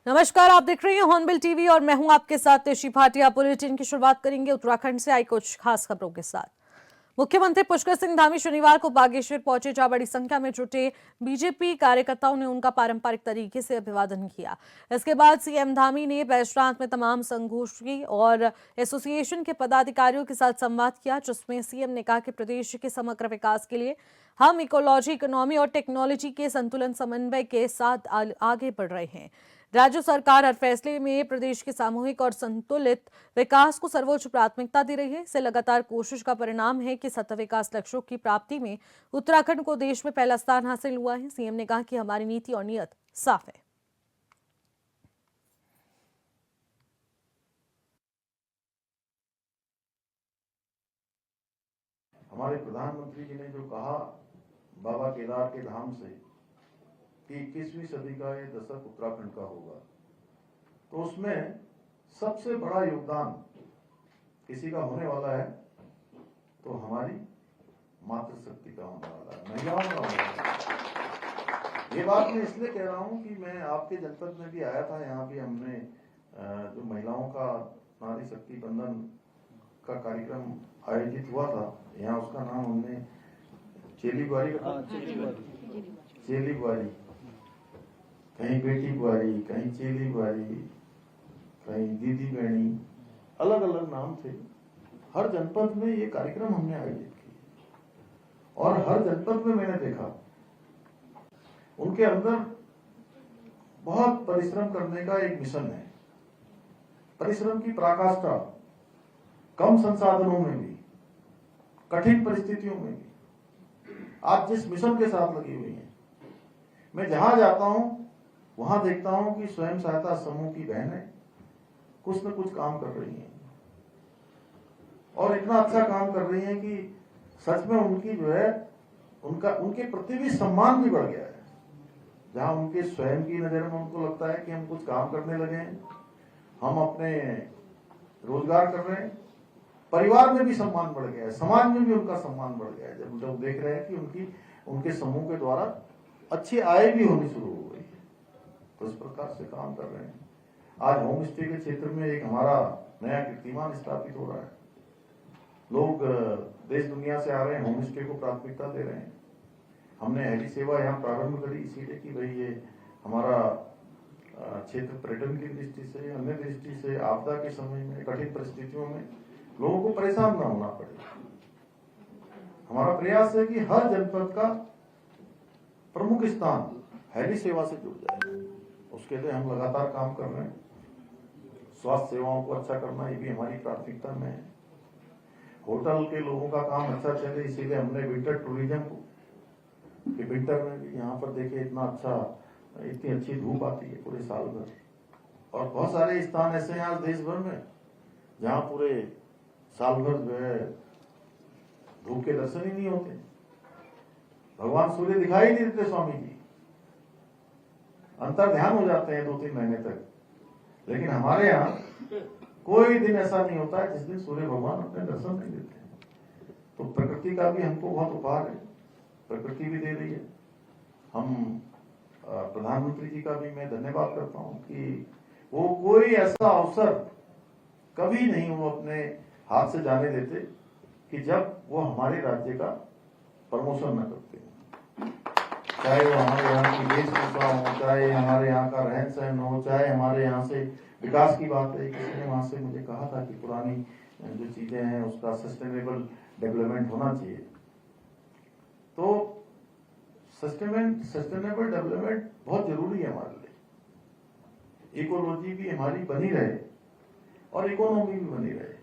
नमस्कार, आप देख रहे हैं हॉर्नबिल टीवी और मैं हूं आपके साथ तेशी भाटिया। बुलेटिन की शुरुआत करेंगे उत्तराखंड से आई कुछ खास खबरों के साथ। मुख्यमंत्री पुष्कर सिंह धामी शनिवार को बागेश्वर पहुंचे, जहां बड़ी संख्या में जुटे बीजेपी कार्यकर्ताओं ने उनका पारंपरिक तरीके से अभिवादन किया। इसके बाद सीएम धामी ने बैजनाथ में तमाम संगोष्ठी और एसोसिएशन के पदाधिकारियों के साथ संवाद किया, जिसमें सीएम ने कहा कि प्रदेश के समग्र विकास के लिए हम इकोलॉजी, इकोनॉमी और टेक्नोलॉजी के संतुलन समन्वय के साथ आगे बढ़ रहे हैं। राज्य सरकार हर फैसले में प्रदेश के सामूहिक और संतुलित विकास को सर्वोच्च प्राथमिकता दे रही है। इससे लगातार कोशिश का परिणाम है कि सतत विकास लक्ष्यों की प्राप्ति में उत्तराखंड को देश में पहला स्थान हासिल हुआ है। सीएम ने कहा कि हमारी नीति और नीयत साफ है। हमारे प्रधानमंत्री जी ने जो कहा बाबा केदार के धाम से कि 21वीं सदी का ये दशक उत्तराखंड का होगा, तो उसमें सबसे बड़ा योगदान किसी का होने वाला है तो हमारी मातृशक्ति का होने वाला है, महिलाओं का होने वाला है। ये बात मैं इसलिए कह रहा हूं कि मैं आपके जनपद में भी आया था। यहाँ भी हमने जो महिलाओं का नारी शक्ति बंधन का कार्यक्रम आयोजित हुआ था, यहाँ उसका नाम हमने चेली बुआरी रखा। चेली बुआरी, कहीं बेटी बुआरी, कहीं चेली बुआरी, कहीं दीदी बहनी, अलग अलग नाम थे। हर जनपद में ये कार्यक्रम हमने आयोजित किए और हर जनपद में मैंने देखा उनके अंदर बहुत परिश्रम करने का एक मिशन है। परिश्रम की पराकाष्ठा, कम संसाधनों में भी, कठिन परिस्थितियों में भी आज जिस मिशन के साथ लगी हुई है। मैं जहां जाता हूं वहां देखता हूं कि स्वयं सहायता समूह की बहनें कुछ न कुछ काम कर रही हैं और इतना अच्छा काम कर रही हैं कि सच में उनकी जो है उनके प्रति भी सम्मान भी बढ़ गया है। जहां उनके स्वयं की नजर में उनको लगता है कि हम कुछ काम करने लगे हैं, हम अपने रोजगार कर रहे हैं, परिवार में भी सम्मान बढ़ गया है, समाज में भी उनका सम्मान बढ़ गया है। जब लोग देख रहे हैं कि उनके समूह के द्वारा अच्छी आय भी होनी शुरू हो गई है, तो इस प्रकार से काम कर रहे हैं। आज होम स्टे के क्षेत्र में एक हमारा नया कीर्तिमान स्थापित हो रहा है। लोग देश दुनिया से आ रहे हैं, होम स्टे को प्राथमिकता दे रहे हैं। हमने हेली सेवा यहाँ प्रारंभ करी इसीलिए कि भाई ये हमारा क्षेत्र पर्यटन की दृष्टि से, अन्य दृष्टि से, आपदा के समय में, कठिन परिस्थितियों में लोगों को परेशान न होना पड़े। हमारा प्रयास है कि हर जनपद का प्रमुख स्थान हेली सेवा से जुड़ जाए। उसके लिए हम लगातार काम कर रहे हैं। स्वास्थ्य सेवाओं को अच्छा करना, ये भी हमारी प्राथमिकता में है। होटल के लोगों का काम अच्छा चले, इसीलिए हमने विंटर टूरिज्म को, कि विंटर में भी यहाँ पर देखिए इतनी अच्छी धूप आती है पूरे साल भर, और बहुत सारे स्थान ऐसे हैं आज देश भर में जहाँ पूरे साल भर जो है धूप के दर्शन ही नहीं होते। भगवान सूर्य दिखाई नहीं देते, स्वामी जी अंतर ध्यान हो जाते हैं 2-3 महीने तक। लेकिन हमारे यहाँ कोई दिन ऐसा नहीं होता है जिस दिन सूर्य भगवान अपने दर्शन नहीं देते। तो प्रकृति का भी हमको बहुत उपहार है, प्रकृति भी दे रही है। हम प्रधानमंत्री जी का भी मैं धन्यवाद करता हूँ कि वो कोई ऐसा अवसर कभी नहीं वो अपने हाथ से जाने देते कि जब वो हमारे राज्य का प्रमोशन न करते हैं। चाहे वो हमारे यहाँ की वेशभूषा हो, चाहे हमारे यहाँ का रहन सहन हो, चाहे हमारे यहाँ से विकास की बात है। किसी ने वहां से मुझे कहा था कि पुरानी जो चीजें हैं उसका सस्टेनेबल डेवलपमेंट होना चाहिए। तो सस्टेनेबल डेवलपमेंट बहुत जरूरी है हमारे लिए। इकोलॉजी भी हमारी बनी रहे और इकोनॉमी भी बनी रहे।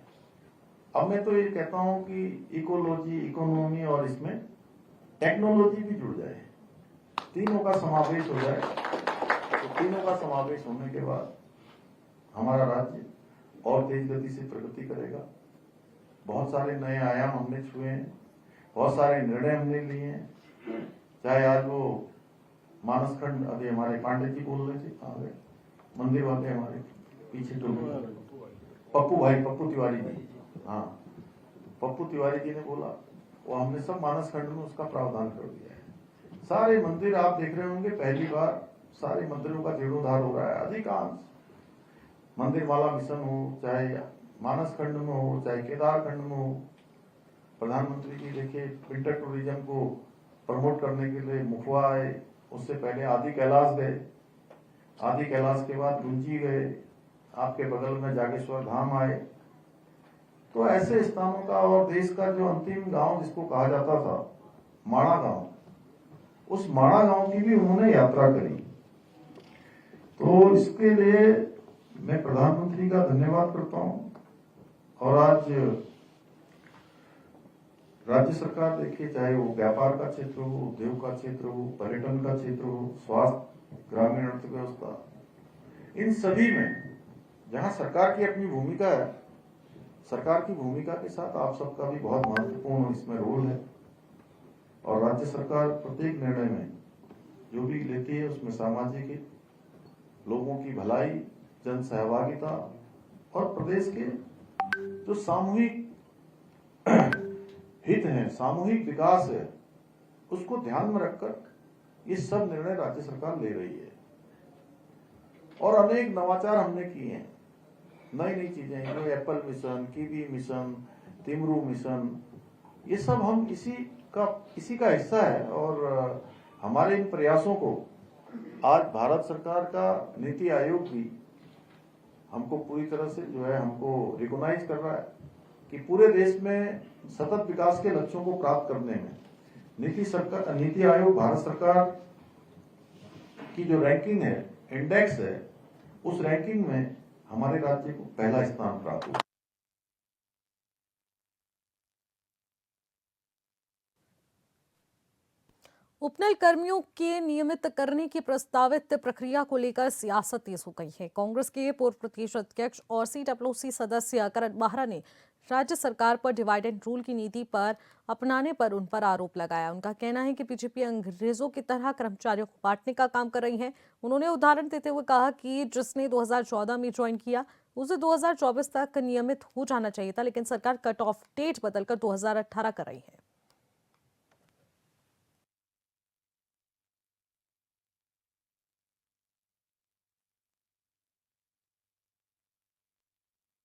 अब मैं तो ये कहता हूं कि इकोलॉजी, इकोनॉमी और इसमें टेक्नोलॉजी भी जुड़ जाए, तीनों का समावेश हो जाए। तो तीनों का समावेश होने के बाद हमारा राज्य और तेज गति से प्रगति करेगा। बहुत सारे नए आयाम हमने छुए हैं, बहुत सारे निर्णय हमने लिए हैं। चाहे आज वो मानसखंड, अभी हमारे पांडे जी बोल रहे थे, कहाँ गए मंदिर वाले हमारे पीछे, तो पप्पू तिवारी जी, हाँ पप्पू तिवारी जी ने बोला, वो हमने सब मानसखंड में उसका प्रावधान कर दिया है। सारे मंदिर आप देख रहे होंगे पहली बार सारे मंदिरों का जीर्णोद्धार हो रहा है। अधिकांश मंदिर माला मिशन हो, चाहे मानस खंड में हो, चाहे केदार खंड में हो, प्रधानमंत्री जी देखिए विंटर टूरिज्म को प्रमोट करने के लिए मुखवा आए, उससे पहले आदि कैलाश गए, आदि कैलाश के बाद गुंजी गए, आपके बगल में जागेश्वर धाम आए। तो ऐसे स्थानों का, और देश का जो अंतिम गांव जिसको कहा जाता था माणा गांव, उस माणा गांव की भी उन्होंने यात्रा करी। तो इसके लिए मैं प्रधानमंत्री का धन्यवाद करता हूं। और आज राज्य सरकार देखिए, चाहे वो व्यापार का क्षेत्र हो, उद्योग का क्षेत्र हो, पर्यटन का क्षेत्र हो, स्वास्थ्य, ग्रामीण अर्थव्यवस्था, इन सभी में जहां सरकार की अपनी भूमिका है, सरकार की भूमिका के साथ आप सबका भी बहुत महत्वपूर्ण इसमें रोल है। और राज्य सरकार प्रत्येक निर्णय में जो भी लेती है उसमें सामाजिक हित, लोगों की भलाई, जन सहभागिता और प्रदेश के जो सामूहिक हित है, सामूहिक विकास है, उसको ध्यान में रखकर ये सब निर्णय राज्य सरकार ले रही है। और अनेक नवाचार हमने किए हैं, नई नई चीजें, जो एप्पल मिशन, कीवी मिशन, तिमरू मिशन, ये सब हम इसी का हिस्सा है। और हमारे इन प्रयासों को आज भारत सरकार का नीति आयोग भी हमको पूरी तरह से जो है हमको रिकॉग्नाइज कर रहा है कि पूरे देश में सतत विकास के लक्ष्यों को प्राप्त करने में नीति आयोग, भारत सरकार की जो रैंकिंग है, इंडेक्स है, उस रैंकिंग में हमारे राज्य को पहला स्थान प्राप्त हुआ। उपनल कर्मियों के नियमित करने की प्रस्तावित प्रक्रिया को लेकर सियासत तेज हो गई है। कांग्रेस के पूर्व प्रदेश अध्यक्ष और CWC सदस्य करण बाहरा ने राज्य सरकार पर डिवाइड एंड रूल की नीति पर अपनाने पर उन पर आरोप लगाया। उनका कहना है कि बीजेपी अंग्रेजों की तरह कर्मचारियों को बांटने का काम कर रही है। उन्होंने उदाहरण देते हुए कहा कि जिसने 2014 में ज्वाइन किया उसे 2024 तक नियमित हो जाना चाहिए था, लेकिन सरकार कट ऑफ डेट बदलकर 2018 कर रही है।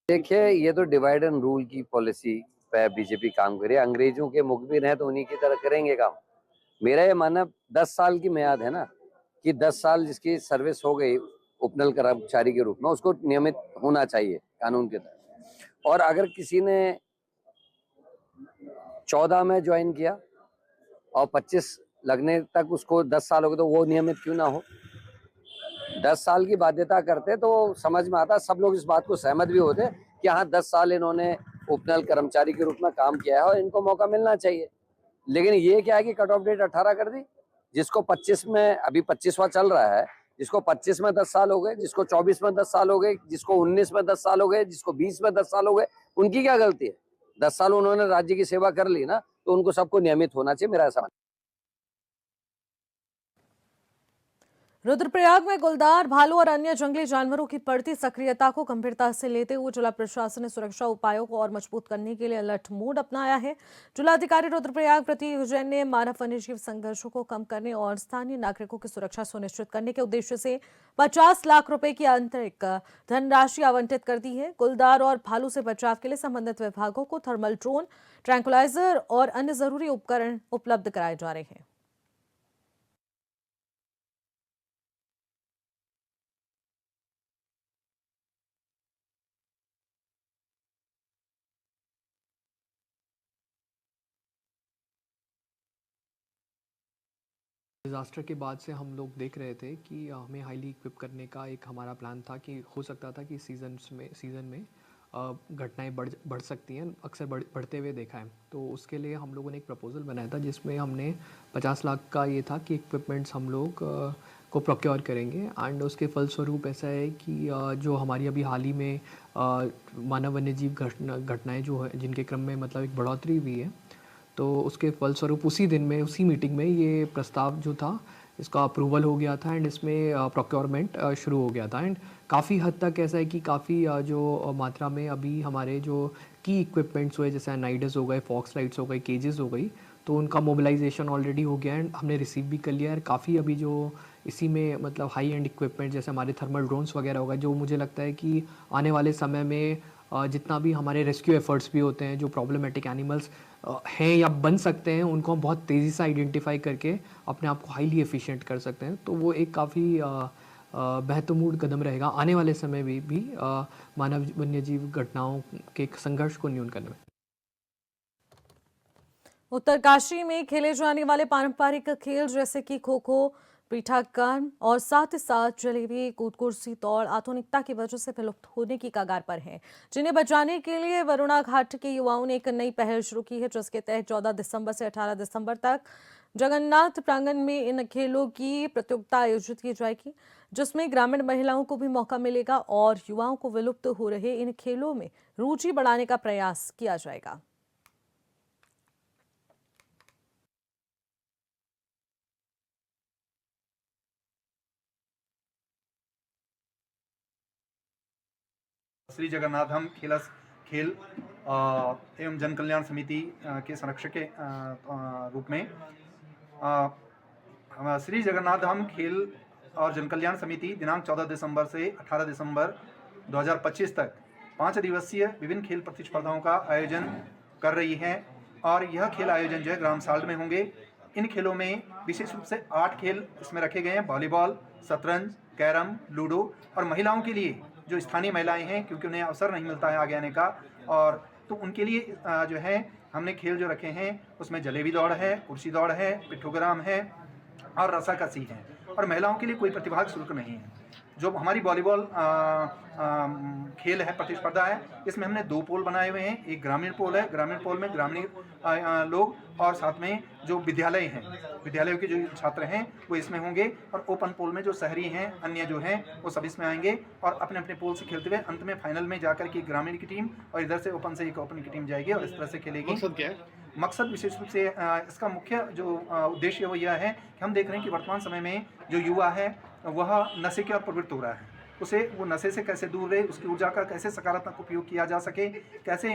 देखिए, ये तो डिवाइड एंड रूल की पॉलिसी पे बीजेपी काम करे। अंग्रेजों के मुखबिर हैं तो उन्हीं की तरह करेंगे काम। मेरा ये मानना, 10 साल की मियाद है ना, कि 10 साल जिसकी सर्विस हो गई उपनल कर्मचारी के रूप में, उसको नियमित होना चाहिए कानून के तहत। और अगर किसी ने 14 में ज्वाइन किया और 25 लगने तक उसको 10 साल हो गए, तो वो नियमित क्यों ना हो? 10 साल की बाध्यता करते तो समझ में आता, सब लोग इस बात को सहमत भी होते कि हाँ 10 साल इन्होंने उपनल कर्मचारी के रूप में काम किया है और इनको मौका मिलना चाहिए। लेकिन ये क्या है कि कट ऑफ डेट 18 कर दी, जिसको 25 में, अभी 25वां चल रहा है, जिसको 25 में 10 साल हो गए, जिसको 24 में 10 साल हो गए, जिसको 19 में 10 साल हो गए, जिसको 20 में 10 साल हो गए, उनकी क्या गलती है? 10 साल उन्होंने राज्य की सेवा कर ली ना, तो उनको सबको नियमित होना चाहिए, मेरा ऐसा। रुद्रप्रयाग में गुलदार, भालू और अन्य जंगली जानवरों की बढ़ती सक्रियता को गंभीरता से लेते हुए जिला प्रशासन ने सुरक्षा उपायों को और मजबूत करने के लिए अलर्ट मोड अपनाया है। जिलाधिकारी रुद्रप्रयाग प्रतीक जैन ने मानव वन्यजीव संघर्षों को कम करने और स्थानीय नागरिकों की सुरक्षा सुनिश्चित करने के उद्देश्य से 50 लाख रुपए की आंतरिक धनराशि आवंटित कर दी है। गुलदार और भालू से बचाव के लिए संबंधित विभागों को थर्मल ड्रोन, ट्रैंकुलाइजर और अन्य जरूरी उपकरण उपलब्ध कराए जा रहे हैं। डिज़ास्टर के बाद से हम लोग देख रहे थे कि हमें हाईली इक्विप करने का एक हमारा प्लान था कि हो सकता था कि सीज़न में घटनाएं बढ़ सकती हैं, अक्सर बढ़ते हुए देखा है। तो उसके लिए हम लोगों ने एक प्रपोज़ल बनाया था जिसमें हमने 50 लाख का ये था कि इक्विपमेंट्स हम लोग को प्रोक्योर करेंगे। एंड उसके फलस्वरूप ऐसा है कि जो हमारी अभी हाल ही में मानव वन्यजीव घटनाएँ जो है, जिनके क्रम में मतलब एक बढ़ोतरी हुई है, तो उसके फलस्वरूप उसी दिन में, उसी मीटिंग में ये प्रस्ताव जो था इसका अप्रूवल हो गया था एंड इसमें प्रोक्योरमेंट शुरू हो गया था। एंड काफ़ी हद तक ऐसा है कि काफ़ी जो मात्रा में अभी हमारे जो की इक्विपमेंट्स हुए, जैसे नाइडर्स हो गए, फॉक्स लाइट्स हो गई, केजेस हो गई, तो उनका मोबिलाइजेशन ऑलरेडी हो गया है, हमने रिसीव भी कर लिया है। काफ़ी अभी जो इसी में मतलब हाई एंड इक्विपमेंट जैसे हमारे थर्मल ड्रोन्स वगैरह होगा, जो मुझे लगता है कि आने वाले समय में जितना भी हमारे रेस्क्यू एफर्ट्स भी होते हैं, जो प्रॉब्लमेटिक एनिमल्स हैं या बन सकते हैं, उनको हम बहुत तेज़ी से आइडेंटिफाई करके अपने आप को हाईली एफिशिएंट कर सकते हैं। तो वो एक काफ़ी बेहतरमूड कदम रहेगा आने वाले समय में भी मानव वन्यजीव घटनाओं के संघर्ष को न्यून करने में। उत्तरकाशी में खेले जाने वाले पारंपरिक खेल जैसे कि खो खो, पीठाकर्म और साथ ही साथ जलेबी, कूद कुर्सी दौड़ आधुनिकता की वजह से विलुप्त होने की कगार पर हैं, जिन्हें बचाने के लिए वरुणा घाट के युवाओं ने एक नई पहल शुरू की है, जिसके तहत 14 दिसंबर से 18 दिसंबर तक जगन्नाथ प्रांगण में इन खेलों की प्रतियोगिता आयोजित की जाएगी, जिसमें ग्रामीण महिलाओं को भी मौका मिलेगा और युवाओं को विलुप्त हो रहे इन खेलों में रुचि बढ़ाने का प्रयास किया जाएगा। श्री जगन्नाथ धाम खेल एवं जन कल्याण समिति के संरक्षक के रूप में श्री जगन्नाथ धाम खेल और जन कल्याण समिति दिनांक 14 दिसंबर से 18 दिसंबर 2025 तक 5 दिवसीय विभिन्न खेल प्रतिस्पर्धाओं का आयोजन कर रही है और यह खेल आयोजन जो है ग्राम साल्ट में होंगे। इन खेलों में विशेष रूप से 8 खेल इसमें रखे गए हैं: वॉलीबॉल, शतरंज, कैरम, लूडो और महिलाओं के लिए जो स्थानीय महिलाएं हैं, क्योंकि उन्हें अवसर नहीं मिलता है आगे आने का, और तो उनके लिए जो है हमने खेल जो रखे हैं उसमें जलेबी दौड़ है, कुर्सी दौड़ है, पिट्ठूग्राम है और रस्साकसी है। और महिलाओं के लिए कोई प्रतिभाग शुल्क नहीं है। जो हमारी वॉलीबॉल खेल है, प्रतिस्पर्धा है, इसमें हमने 2 पोल बनाए हुए हैं। एक ग्रामीण पोल है, ग्रामीण पोल में ग्रामीण लोग और साथ में जो विद्यालय हैं, विद्यालयों के जो छात्र हैं वो इसमें होंगे, और ओपन पोल में जो शहरी हैं अन्य जो हैं वो सब इसमें आएंगे और अपने अपने पोल से खेलते हुए अंत में फाइनल में जाकर के ग्रामीण की टीम और इधर से ओपन से एक ओपन की टीम जाएगी और इस तरह से खेलेगी। मकसद क्या है? मकसद विशेष रूप से इसका मुख्य जो उद्देश्य वो यह है कि हम देख रहे हैं कि वर्तमान समय में जो युवा है वह नशे की ओर प्रवृत्त हो रहा है। उसे वो नशे से कैसे दूर रहे, उसकी ऊर्जा का कैसे सकारात्मक उपयोग किया जा सके, कैसे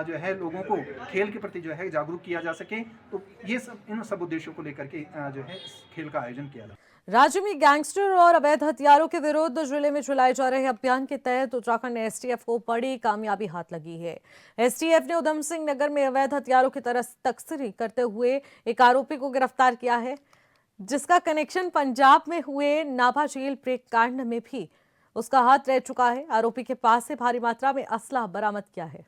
जो है लोगों को खेल के प्रति जो है जागरूक किया जा सके, तो ये सब इन सब उद्देश्यों को लेकर के जो है इस खेल का आयोजन किया था। राज्य में गैंगस्टर और अवैध हथियारों के विरुद्ध जिले में चलाए जा रहे अभियान के तहत उत्तराखंड एसटीएफ को बड़ी कामयाबी हाथ लगी है। एसटीएफ ने उधम सिंह नगर में अवैध हथियारों की तस्करी करते हुए एक आरोपी को गिरफ्तार किया है, जिसका कनेक्शन पंजाब में हुए नाभा जेल ब्रेक कांड में भी उसका हाथ रह चुका है। आरोपी के पास से भारी मात्रा में असला बरामद किया है।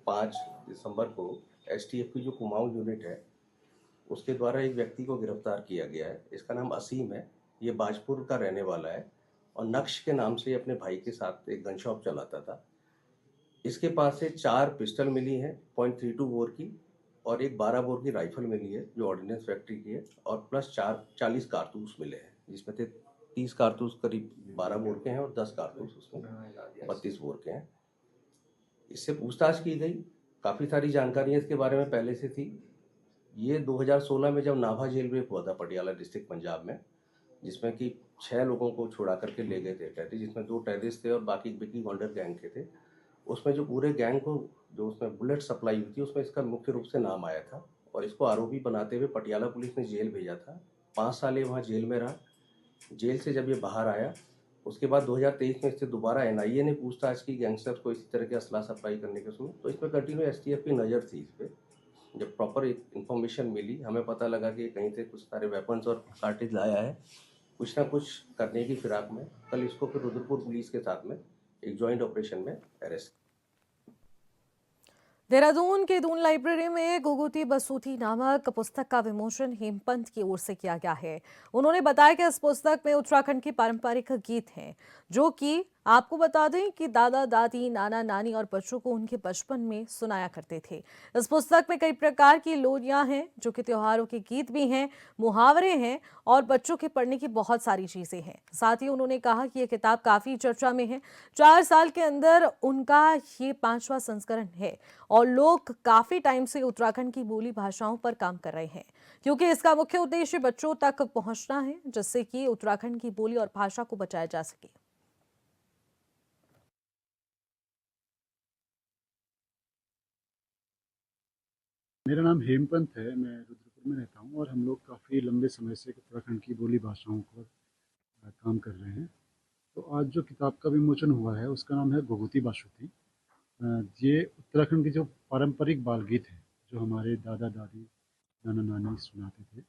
5 दिसंबर को एसटीएफ की जो कुमाऊं यूनिट है उसके द्वारा एक व्यक्ति को गिरफ्तार किया गया है। इसका नाम असीम है, ये बाजपुर का रहने वाला है और नक्श के नाम से अपने भाई के साथ एक गन शॉप चलाता था। इसके पास से 4 पिस्टल मिली हैं .32 बोर की और एक 12 बोर की राइफल मिली है जो ऑर्डिनेंस फैक्ट्री की है, और प्लस 40 कारतूस मिले हैं, जिसमें से 30 कारतूस करीब 12 बोर के हैं और 10 कारतूस उसमें 32 बोर के हैं। इससे पूछताछ की गई, काफ़ी सारी जानकारियाँ इसके बारे में पहले से थी। ये 2016 में जब नाभा जेल ब्रेक हुआ था पटियाला डिस्ट्रिक्ट पंजाब में, जिसमें कि 6 लोगों को छुड़ा करके ले गए थे टेररिस्ट, जिसमें 2 टेररिस्ट थे और बाकी बिकी वॉन्डर गैंग के थे। उसमें जो पूरे गैंग को जो उसमें बुलेट सप्लाई हुई थी उसमें इसका मुख्य रूप से नाम आया था और इसको आरोपी बनाते हुए पटियाला पुलिस ने जेल भेजा था। 5 साल ये वहाँ जेल में रहा। जेल से जब ये बाहर आया उसके बाद 2023 में इससे दोबारा एनआईए ने पूछताछ की गैंगस्टर्स को इसी तरह के असला सप्लाई करने के उसमें, तो इसमें कंटिन्यू एसटीएफ की नज़र थी इस पर। जब प्रॉपर इन्फॉर्मेशन मिली, हमें पता लगा कि कहीं से कुछ सारे वेपन्स और कार्टेज लाया है, कुछ ना कुछ करने की फिराक में कल इसको फिर रुद्रपुर पुलिस के साथ में एक जॉइंट ऑपरेशन में अरेस्ट। देहरादून के दून लाइब्रेरी में घुघुती बसूती नामक पुस्तक का विमोचन हेमपंत की ओर से किया गया है। उन्होंने बताया कि इस पुस्तक में उत्तराखंड के पारंपरिक गीत हैं, जो कि आपको बता दें कि दादा दादी, नाना नानी और बच्चों को उनके बचपन में सुनाया करते थे। इस पुस्तक में कई प्रकार की लोरियां हैं, जो कि त्योहारों के गीत भी हैं, मुहावरे हैं और बच्चों के पढ़ने की बहुत सारी चीजें हैं। साथ ही उन्होंने कहा कि यह किताब काफी चर्चा में है। 4 साल के अंदर उनका ये 5वां संस्करण है और लोग काफी टाइम से उत्तराखंड की बोली भाषाओं पर काम कर रहे हैं, क्योंकि इसका मुख्य उद्देश्य बच्चों तक पहुंचना है, जिससे कि उत्तराखंड की बोली और भाषा को बचाया जा सके। मेरा नाम हेमपंत है। मैं रुद्रपुर में रहता हूँ और हम लोग काफ़ी लंबे समय से उत्तराखंड की बोली भाषाओं पर काम कर रहे हैं। तो आज जो किताब का विमोचन हुआ है उसका नाम है घुघुती बासुती। ये उत्तराखंड के जो पारंपरिक बाल गीत हैं, जो हमारे दादा दादी नाना नानी सुनाते थे,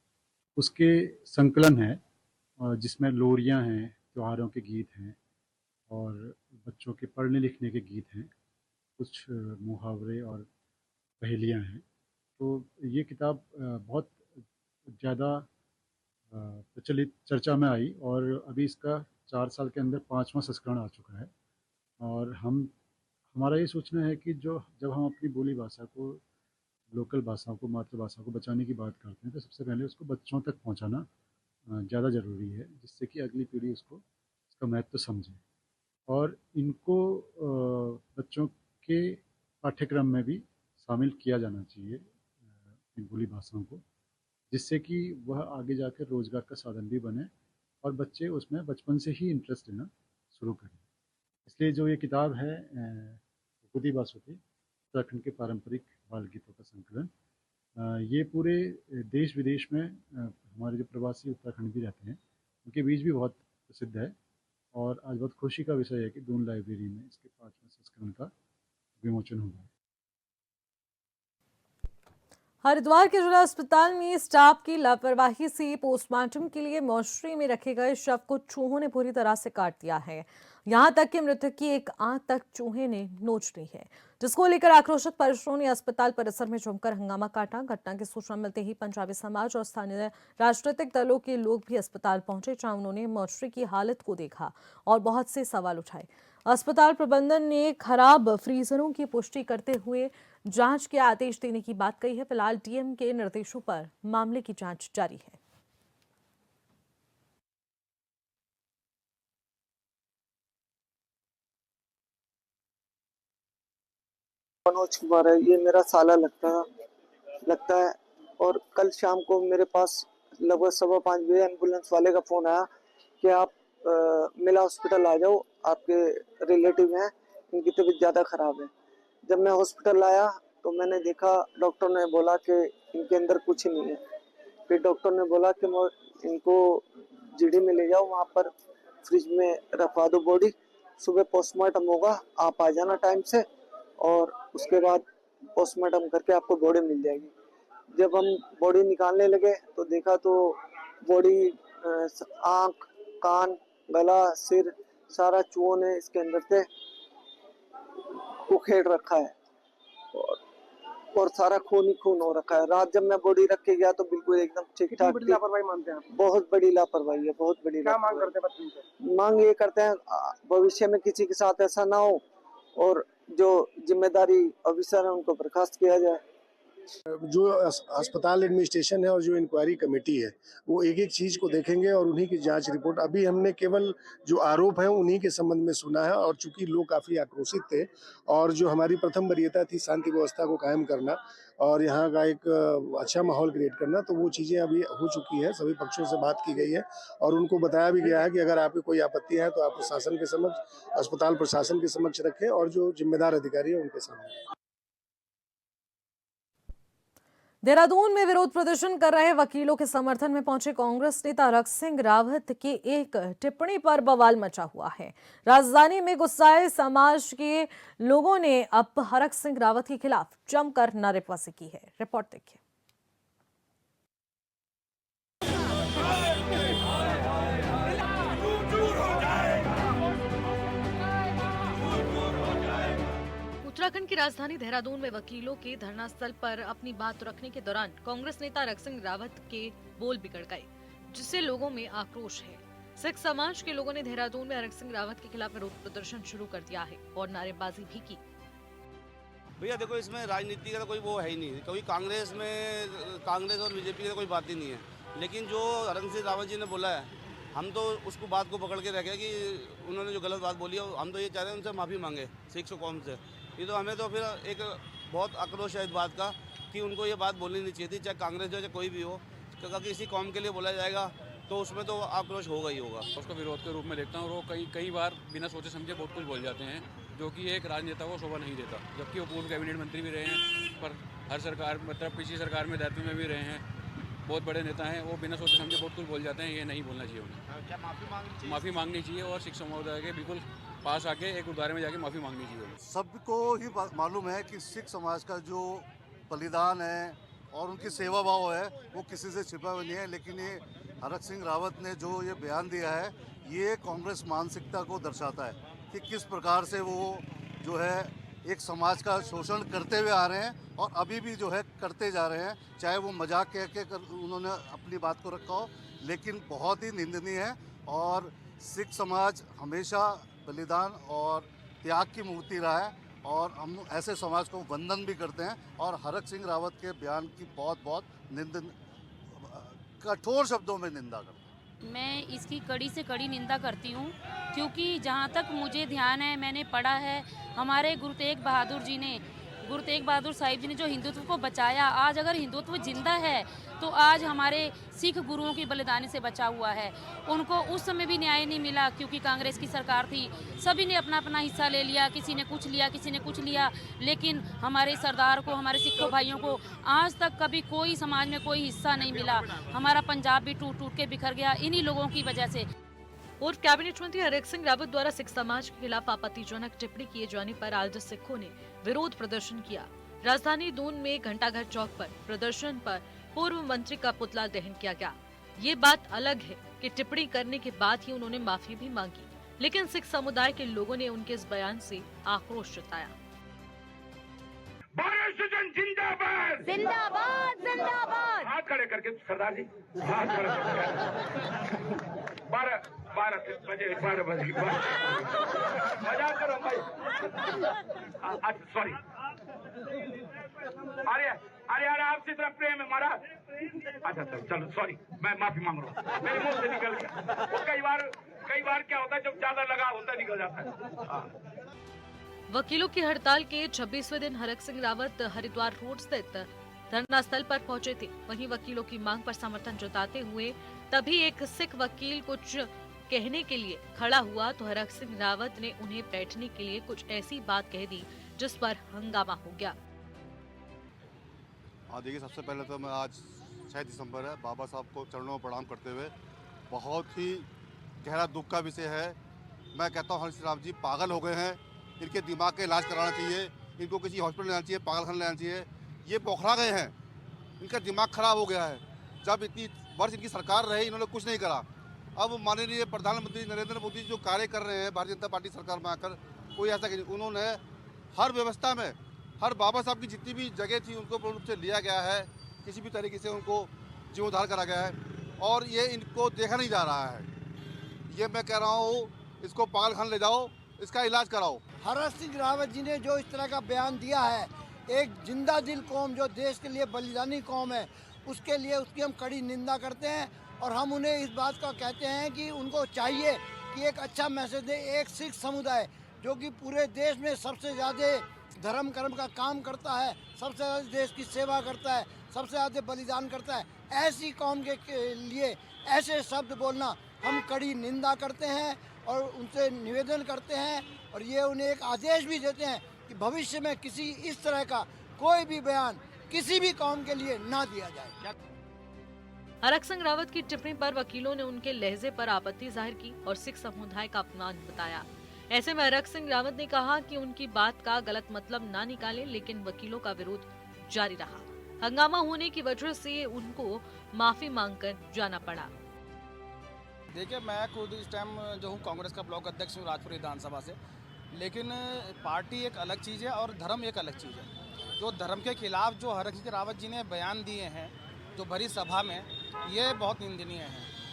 उसके संकलन है, जिसमें लोरियाँ हैं, त्योहारों के गीत हैं और बच्चों के पढ़ने लिखने के गीत हैं, कुछ मुहावरे और पहेलियाँ हैं। तो ये किताब बहुत ज़्यादा प्रचलित चर्चा में आई और अभी इसका 4 साल के अंदर 5वां संस्करण आ चुका है। और हमारा ये सोचना है कि जो जब हम अपनी बोली भाषा को, लोकल भाषाओं को, मातृभाषा को बचाने की बात करते हैं, तो सबसे पहले उसको बच्चों तक पहुंचाना ज़्यादा ज़रूरी है, जिससे कि अगली पीढ़ी इसका महत्व समझे और इनको बच्चों के पाठ्यक्रम में भी शामिल किया जाना चाहिए, अपनी बोली भाषाओं को, जिससे कि वह आगे जाकर रोज़गार का साधन भी बने और बच्चे उसमें बचपन से ही इंटरेस्ट लेना शुरू करें। इसलिए जो ये किताब है घुघुती बासुती, उत्तराखंड के पारंपरिक बाल गीतों का संकलन, ये पूरे देश विदेश में हमारे जो प्रवासी उत्तराखंड भी रहते हैं उनके बीच भी बहुत प्रसिद्ध है। और आज बहुत खुशी का विषय है कि दून लाइब्रेरी में इसके 5वें संस्करण का विमोचन हुआ है। हरिद्वार के जिला अस्पताल में स्टाफ की लापरवाही से पोस्टमार्टम के लिए मोर्चरी में रखे गए शव को चूहों ने पूरी तरह से काट दिया है। यहां तक कि मृतक की एक आंख तक चूहे ने नोच ली है, जिसको लेकर आक्रोशित परिजनों ने अस्पताल परिसर में जमकर हंगामा काटा। घटना की सूचना मिलते ही पंजाबी समाज और स्थानीय राजनीतिक दलों के लोग भी अस्पताल पहुंचे, जहां उन्होंने मोर्चरी की हालत को देखा और बहुत से सवाल उठाए। अस्पताल प्रबंधन ने खराब फ्रीजरों की पुष्टि करते हुए जांच के आदेश देने की बात कही है। फिलहाल डीएम के निर्देशों पर मामले की जांच जारी है। मनोज कुमार है, ये मेरा साला लगता है। और कल शाम को मेरे पास लगभग 5:15 बजे एम्बुलेंस वाले का फोन आया कि आप मिला हॉस्पिटल आ जाओ, आपके रिलेटिव हैं, इनकी तबीयत ज़्यादा ख़राब है। जब मैं हॉस्पिटल आया तो मैंने देखा, डॉक्टर ने बोला कि इनके अंदर कुछ नहीं है। फिर डॉक्टर ने बोला कि इनको जीडी में ले जाओ, वहाँ पर फ्रिज में रखवा दो बॉडी, सुबह पोस्टमार्टम होगा, आप आ जाना टाइम से और उसके बाद पोस्टमार्टम करके आपको बॉडी मिल जाएगी। जब हम बॉडी निकालने लगे तो देखा तो बॉडी, आँख, कान, गला, सिर सारा चूहों ने इसके अंदर से उखेड़ रखा है और सारा खून ही खून हो रखा है। रात जब मैं बॉडी रख के गया तो बिल्कुल एकदम ठीक ठाक। बड़ी लापरवाही मानते हैं आप? बहुत बड़ी लापरवाही है, बहुत बड़ी। क्या मांग करते हैं बच्चों से? मांग ये करते हैं भविष्य में किसी के साथ ऐसा ना हो और जो जिम्मेदारी ऑफिसर है उनको बर्खास्त किया जाए। जो अस्पताल एडमिनिस्ट्रेशन है और जो इंक्वायरी कमेटी है वो एक एक चीज़ को देखेंगे और उन्हीं की जांच रिपोर्ट, अभी हमने केवल जो आरोप है उन्हीं के संबंध में सुना है। और चूंकि लोग काफ़ी आक्रोशित थे और जो हमारी प्रथम वरीयता थी शांति व्यवस्था को कायम करना और यहाँ का एक अच्छा माहौल क्रिएट करना, तो वो चीज़ें अभी हो चुकी है। सभी पक्षों से बात की गई है और उनको बताया भी गया है कि अगर आपकी कोई आपत्ति है तो आप प्रशासन के समक्ष, अस्पताल प्रशासन के समक्ष रखें और जो जिम्मेदार अधिकारी है उनके सामने। देहरादून में विरोध प्रदर्शन कर रहे वकीलों के समर्थन में पहुंचे कांग्रेस नेता हरक सिंह रावत की एक टिप्पणी पर बवाल मचा हुआ है। राजधानी में गुस्साए समाज के लोगों ने अब हरक सिंह रावत के खिलाफ जमकर नारेबाजी की है। रिपोर्ट देखिए। उत्तराखंड की राजधानी देहरादून में वकीलों के धरना स्थल पर अपनी बात रखने के दौरान कांग्रेस नेता हरक सिंह रावत के बोल बिगड़ गए, जिससे लोगों में आक्रोश है। सिख समाज के लोगों ने देहरादून में हरक सिंह रावत के खिलाफ विरोध प्रदर्शन शुरू कर दिया है और नारेबाजी भी की। भैया देखो, इसमें राजनीति का कोई वो है ही नहीं, क्योंकि कांग्रेस और बीजेपी का कोई बात ही नहीं है। लेकिन जो हरक सिंह रावत जी ने बोला है, हम तो उसको बात को पकड़ के रखे कि उन्होंने जो गलत बात बोली है, हम तो ये चाह रहे हैं उनसे माफ़ी मांगे सिख कौम से। ये तो हमें तो फिर एक बहुत आक्रोश है इस बात का कि उनको ये बात बोलनी नहीं चाहिए थी, चाहे कांग्रेस हो चाहे कोई भी हो। क्योंकि किसी कौम के लिए बोला जाएगा तो उसमें तो आक्रोश होगा ही होगा। उसको विरोध के रूप में देखता हूँ। वो कई बार बिना सोचे समझे बहुत कुछ बोल जाते हैं, जो कि एक राजनेता को शोभा नहीं देता। जबकि वो पूर्व कैबिनेट मंत्री भी रहे हैं, पर हर सरकार मतलब पिछली सरकार में दायित्व में भी रहे हैं, बहुत बड़े नेता हैं, वो बिना सोचे समझे बहुत कुछ बोल जाते हैं, ये नहीं बोलना चाहिए उन्हें। क्या माफ़ी मांगनी चाहिए? माफ़ी मांगनी चाहिए और सिख समुदाय के बिल्कुल पास आके एक गुरुद्वारे में जाके माफ़ी मांगनी चाहिए उन्हें। सबको ही मालूम है कि सिख समाज का जो बलिदान है और उनकी सेवा भाव है वो किसी से छिपा हुआ नहीं है, लेकिन ये हरक सिंह रावत ने जो ये बयान दिया है ये कांग्रेस मानसिकता को दर्शाता है कि किस प्रकार से वो जो है एक समाज का शोषण करते हुए आ रहे हैं और अभी भी जो है करते जा रहे हैं, चाहे वो मजाक कह के उन्होंने अपनी बात को रखा हो, लेकिन बहुत ही निंदनीय है। और सिख समाज हमेशा बलिदान और त्याग की मूर्ति रहा है और हम ऐसे समाज को वंदन भी करते हैं और हरक सिंह रावत के बयान की बहुत कठोर शब्दों में निंदा करते हैं। मैं इसकी कड़ी से कड़ी निंदा करती हूँ, क्योंकि जहाँ तक मुझे ध्यान है, मैंने पढ़ा है, हमारे गुरु तेग बहादुर साहिब जी ने जो हिंदुत्व को बचाया, आज अगर हिंदुत्व जिंदा है तो आज हमारे सिख गुरुओं की बलिदानी से बचा हुआ है। उनको उस समय भी न्याय नहीं मिला क्योंकि कांग्रेस की सरकार थी, सभी ने अपना अपना हिस्सा ले लिया, किसी ने कुछ लिया, लेकिन हमारे सरदार को, हमारे सिखों भाइयों को आज तक कभी कोई समाज में कोई हिस्सा नहीं मिला। हमारा पंजाब भी टूट टूट के बिखर गया इन्हीं लोगों की वजह से। और कैबिनेट मंत्री हरक सिंह रावत द्वारा सिख समाज के खिलाफ आपत्तिजनक टिप्पणी किए जाने पर आज सिखों ने विरोध प्रदर्शन किया। राजधानी दून में घंटाघर चौक पर प्रदर्शन पर पूर्व मंत्री का पुतला दहन किया गया। ये बात अलग है कि टिप्पणी करने के बाद ही उन्होंने माफी भी मांगी, लेकिन सिख समुदाय के लोगों ने उनके इस बयान से आक्रोश जताया। जिंदाबाद जिंदाबाद जिंदाबाद। हाथ खड़े करके सरदार जी, हाथ खड़े करके 12 बजे मजाक करो भाई। अच्छा सॉरी, अरे आपसे इतना प्रेम है महाराज। अच्छा चलो सॉरी, मैं माफी मांग रहा हूँ, मेरे मुंह से निकल गया। वो कई बार क्या होता है, जब ज्यादा लगा होता है निकल जाता है। वकीलों की हड़ताल के 26वें दिन हरक सिंह रावत हरिद्वार रोड स्थित धरना स्थल पर पहुंचे थे। वहीं वकीलों की मांग पर समर्थन जताते हुए तभी एक सिख वकील कुछ कहने के लिए खड़ा हुआ तो हरक सिंह रावत ने उन्हें बैठने के लिए कुछ ऐसी बात कह दी जिस पर हंगामा हो गया। देखिए, सबसे पहले तो मैं आज 6 दिसंबर है, बाबा साहब को चरणों में प्रणाम करते हुए बहुत ही गहरा दुख का विषय है। मैं कहता हूँ हरक सिंह रावत जी पागल हो गए हैं, इनके दिमाग का इलाज कराना चाहिए, इनको किसी हॉस्पिटल लेना चाहिए, पागलखाना लेना चाहिए। ये बौखला गए हैं, इनका दिमाग खराब हो गया है। जब इतनी वर्ष इनकी सरकार रही, इन्होंने कुछ नहीं करा। अब माननीय प्रधानमंत्री नरेंद्र मोदी जो कार्य कर रहे हैं भारतीय जनता पार्टी सरकार में आकर, कोई ऐसा नहीं। उन्होंने हर व्यवस्था में हर बाबा साहब की जितनी भी जगह थी उनको पूर्ण रूप से लिया गया है, किसी भी तरीके से उनको जीर्णोद्धार करा गया है और ये इनको देखा नहीं जा रहा है। ये मैं कह रहा हूँ, इसको पागलखाना ले जाओ, इसका इलाज कराओ। हरक सिंह रावत जी ने जो इस तरह का बयान दिया है, एक जिंदा दिल कौम जो देश के लिए बलिदानी कौम है, उसके लिए उसकी हम कड़ी निंदा करते हैं और हम उन्हें इस बात का कहते हैं कि उनको चाहिए कि एक अच्छा मैसेज दे। एक सिख समुदाय जो कि पूरे देश में सबसे ज़्यादा धर्म कर्म का काम करता है, सबसे ज़्यादा देश की सेवा करता है, सबसे ज़्यादा बलिदान करता है, ऐसी कौम के लिए ऐसे शब्द बोलना हम कड़ी निंदा करते हैं और उनसे निवेदन करते हैं और ये उन्हें एक आदेश भी देते हैं कि भविष्य में किसी इस तरह का कोई भी बयान किसी भी कौम के लिए ना दिया जाए। हरक सिंह रावत की टिप्पणी पर वकीलों ने उनके लहजे पर आपत्ति जाहिर की और सिख समुदाय का अपमान बताया। ऐसे में हरक सिंह रावत ने कहा कि उनकी बात का गलत मतलब ना निकाले, लेकिन वकीलों का विरोध जारी रहा। हंगामा होने की वजह से उनको माफी मांगकर जाना पड़ा। देखिए, मैं खुद इस टाइम जो हूँ कांग्रेस का ब्लॉक अध्यक्ष हूँ राजपुर विधानसभा से, लेकिन पार्टी एक अलग चीज़ है और धर्म एक अलग चीज़ है। जो धर्म के खिलाफ जो हरक सिंह रावत जी ने बयान दिए हैं जो भरी सभा में, ये बहुत निंदनीय है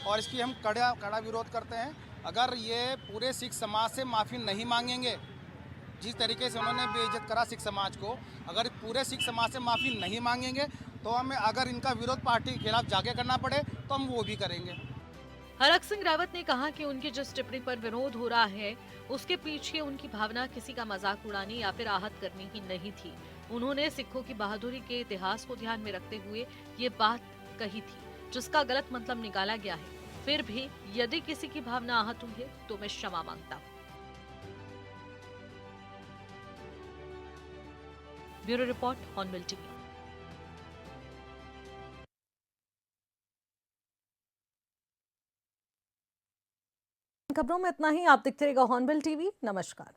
और इसकी हम कड़ा विरोध करते हैं। अगर ये पूरे सिख समाज से माफ़ी नहीं मांगेंगे, जिस तरीके से उन्होंने बेइज्जत करा सिख समाज को, अगर पूरे सिख समाज से माफ़ी नहीं मांगेंगे तो हमें अगर इनका विरोध पार्टी के खिलाफ जाके करना पड़े तो हम वो भी करेंगे। हरक सिंह रावत ने कहा कि उनकी जिस टिप्पणी पर विरोध हो रहा है उसके पीछे उनकी भावना किसी का मजाक उड़ाने या फिर आहत करने की नहीं थी। उन्होंने सिखों की बहादुरी के इतिहास को ध्यान में रखते हुए ये बात कही थी जिसका गलत मतलब निकाला गया है। फिर भी यदि किसी की भावना आहत हुई है तो मैं क्षमा मांगता हूँ। Bureau report, hornbill TV. खबरों में इतना ही। आप देखते रहिएगा हॉर्नबिल टीवी। नमस्कार।